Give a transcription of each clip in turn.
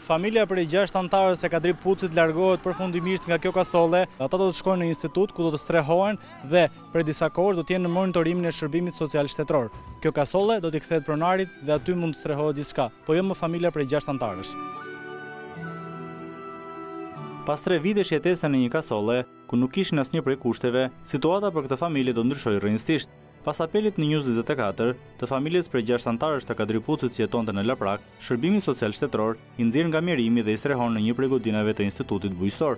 Familja prej 6 antarës e Kadri Pucit largohet përfundimisht nga kjo kasole. Ata do të shkojnë në institut ku do të strehohen dhe prej disa kohësh do të jenë në monitorimin e shërbimit social shtetror. Kjo kasole do t'i kthehet pronarit dhe aty mund të strehohet gjithçka, po jo më familja prej 6 antarësh. Pas 3 vitesh jetese në një kasole, ku nuk kishin asnjë prej kushteve, situata për këtë familje do ndryshojë rrënjësisht. Pas apelit në News 24 të familjes prej 6 antarësh të Kadri Pucit që jetonte në Laprak, shërbimi social shtetror i nxjerr nga mjerimi dhe i strehon në një prej godinave të institutit bujqësor.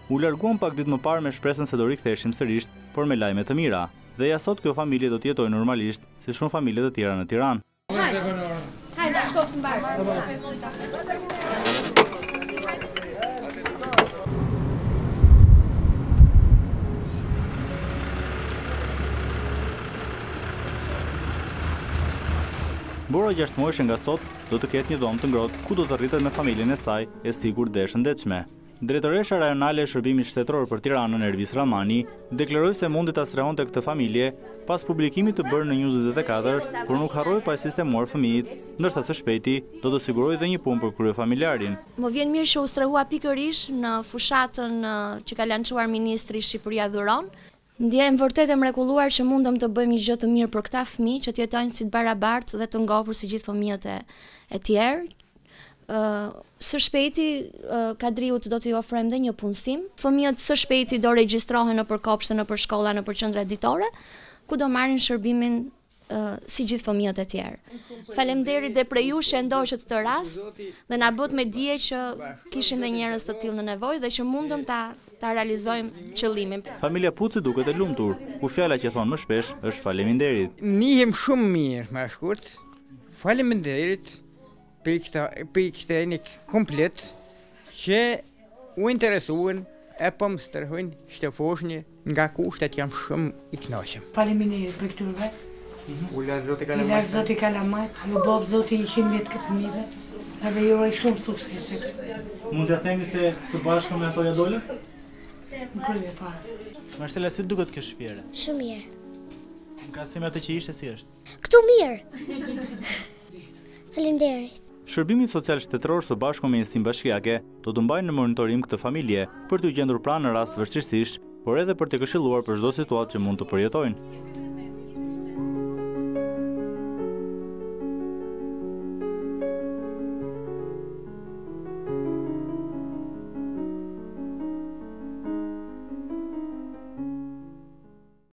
U larguan pak ditë më parë me shpresën se do riktheheshim sërish, por me lajme të mira. Dhe ja sot kjo familje do të jetojë normalisht, si shumë familje të tjera në Tiranë. Hajde, shkoftë mbar. Bora 6 muajsh nga sot do të ketë një dhomë të ngrohtë ku do të rritet me familjen e saj e sigurt dhe e shëndetshme. Drejtoresha rajonale e shërbimit shtetror për Tiranën, Ervis Ramani, deklaroi se mundi ta strehonte këtë familje pas publikimit të bërë në News 24, por nuk harroi pa sistemuar fëmijët, ndërsa së shpejti do të sigurojë dhe një punë për kryefamiljarin. Më vjen mirë që u strehua pikërisht në fushatën që ka lançuar ministri Shqipëria dhuron. Ndjehem vërtet e mrekulluar që mundëm të bëjmë një gjë të mirë për këta fëmijë që të jetojnë si të barabartë dhe të ngopur si gjithë fëmijët e tjerë. Së shpejti Kadriut do t'i ofrojmë dhe një punësim. Fëmijët së shpejti do regjistrohen nëpër kopshte, nëpër shkolla, nëpër qendra ditore, ku do marrin shërbimin si gjithë fëmijët e tjerë. Faleminderit dhe prej jush që ndoqët këtë rast dhe na bët me dije që kishin dhe njerëz të tillë në nevojë dhe që mundëm ta realizojmë qëllimin. Familja Puci duket e lumtur, ku fjala që thon më shpesh është faleminderit. Nihem shumë mirë, më shkurt. Faleminderit për këtë enik komplet që u interesuan e po më strehojnë shtëfoshnjë nga kushtet jam shumë i kënaqur. Faleminderit për këtyre. Ula Zoti Zoti Kalamajt, ju bob Zoti 100 vjet këtë fëmijëve, edhe ju uroj shumë suksese. Mund t'ja themi se së bashku me ato ja dolën? Në krye pas. Marcela, si duket kjo shtëpiere? Shumë mirë. Në krahasim me atë që ishte, si është? Këtu mirë. Faleminderit. Shërbimi social shtetror së bashku me Njësinë Bashkiake do të mbajnë në monitorim këtë familje për t'u gjendur pranë në rast vështirësish, por edhe për të këshilluar për çdo situatë që mund të përjetojnë.